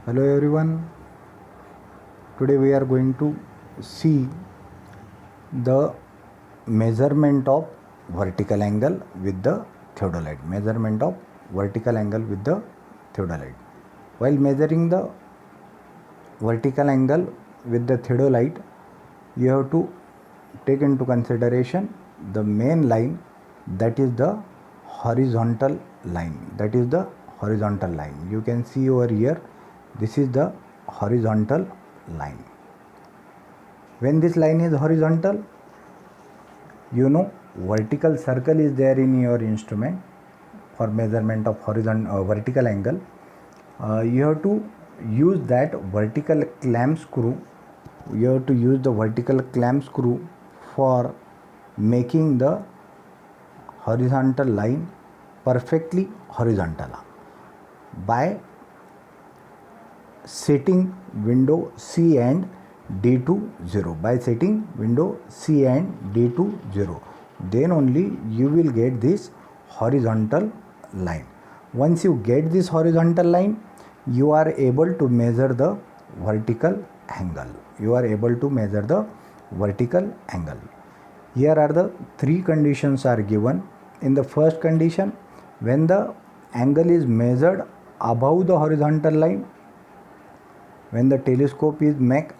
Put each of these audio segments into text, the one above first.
Hello everyone. Today we are going to see the measurement of vertical angle with the theodolite. Measurement of vertical angle with the theodolite. While measuring the vertical angle with the theodolite, you have to take into consideration the main line, that is the horizontal line. That is the horizontal line. You can see over here, this is the horizontal line. When this line is horizontal, vertical circle is there in your instrument for measurement of vertical angle. You have to use that vertical clamp screw. You have to use the vertical clamp screw for making the horizontal line perfectly horizontal by setting window C and D to 0. By setting window C and D to 0, then only you will get this horizontal line. Once you get this horizontal line, you are able to measure the vertical angle. You are able to measure the vertical angle. Here are the three conditions are given. In the first condition, when the angle is measured above the horizontal line, when the telescope is makes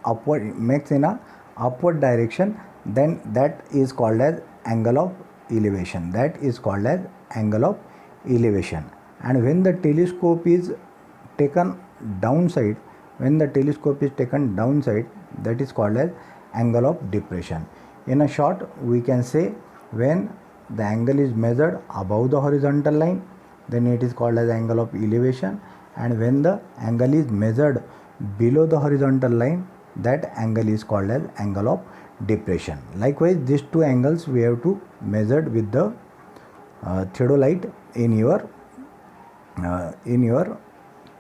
in a upward direction, then that is called as angle of elevation. That is called as angle of elevation. And when the telescope is taken downside, that is called as angle of depression. In a short, we can say when the angle is measured above the horizontal line, then it is called as angle of elevation, and when the angle is measured below the horizontal line, that angle is called as angle of depression. Likewise, these two angles we have to measure with the theodolite in your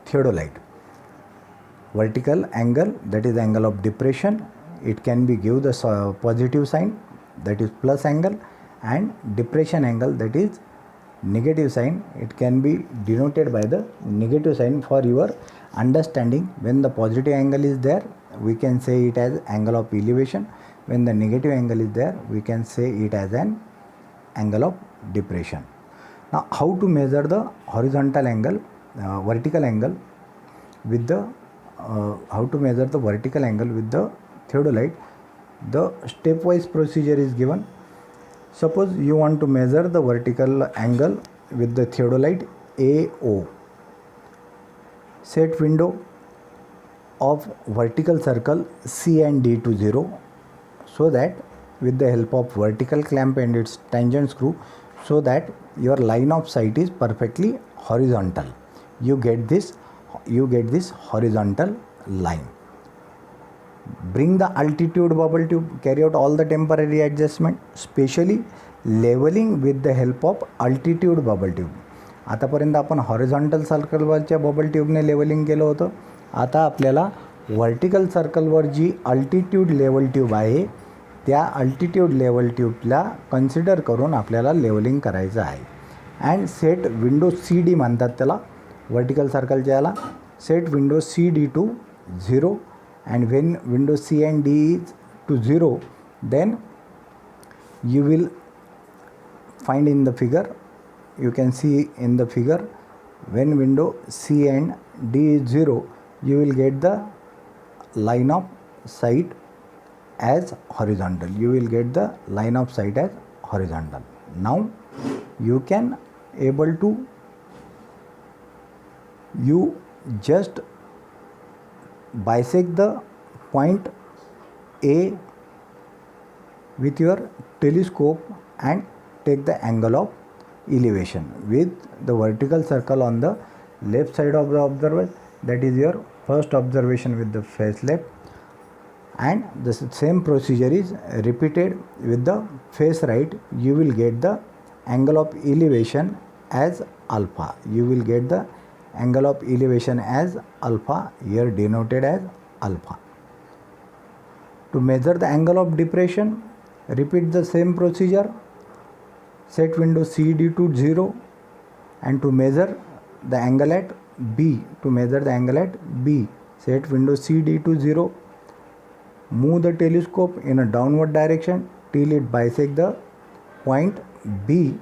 theodolite. Vertical angle, that is angle of depression, it can be give the positive sign, that is plus angle, and depression angle, that is negative sign. It can be denoted by the negative sign for your understanding. When the positive angle is there, we can say it as angle of elevation. When the negative angle is there, we can say it as an angle of depression. Now, how to measure the horizontal angle, vertical angle with the theodolite? The stepwise procedure is given. Suppose you want to measure the vertical angle with the theodolite AO. Set window of vertical circle C and D to 0, so that with the help of vertical clamp and its tangent screw, so that your line of sight is perfectly horizontal. You get this horizontal line. Bring the altitude bubble tube, carry out all the temporary adjustment, specially leveling with the help of altitude bubble tube. आतापर्यंत आपण horizontal सर्कलवरच्या bubble ट्यूबने levelling केलं होतं. आता आपल्याला vertical सर्कलवर जी altitude level tube आहे, त्या altitude level ट्यूबला consider करून आपल्याला लेवलिंग करायचं आहे. And set window C D म्हणतात त्याला, व्हर्टिकल सर्कलच्या याला. Set window C D to 0, and when window C and D is to 0, then you will find in the figure, you can see in the figure, when window C and D is 0, you will get the line of sight as horizontal. You will get the line of sight as horizontal. Now you can able to, you just bisect the point A with your telescope and take the angle of elevation with the vertical circle on the left side of the observer. That is your first observation with the face left, and the same procedure is repeated with the face right. You will get the angle of elevation as alpha. You will get the angle of elevation as alpha, here denoted as alpha. To measure the angle of depression, repeat the same procedure. Set window CD to 0, and to measure the angle at B to measure the angle at B. Set window CD to 0. Move the telescope in a downward direction till it bisects the point B,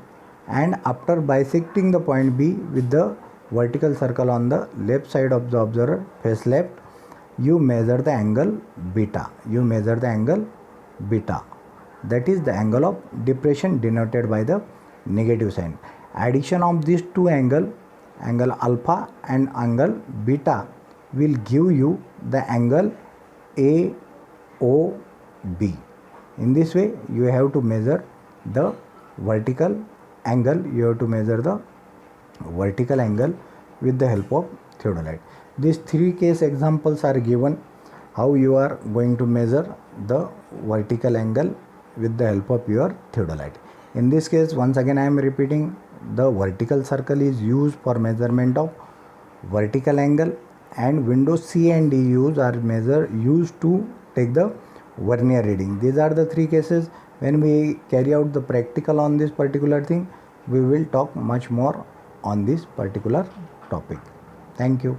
and after bisecting the point B with the vertical circle on the left side of the observer, face left, you measure the angle beta. You measure the angle beta. That is the angle of depression denoted by the negative sign. Addition of these two angles, angle alpha and angle beta, will give you the angle AOB. In this way, you have to measure the vertical angle. You have to measure the vertical angle with the help of theodolite. These three case examples are given how you are going to measure the vertical angle with the help of your theodolite. In this case, once again I am repeating, the vertical circle is used for measurement of vertical angle, and windows C and D used to take the vernier reading. These are the three cases. When we carry out the practical on this particular thing, we will talk much more on this particular topic. Thank you.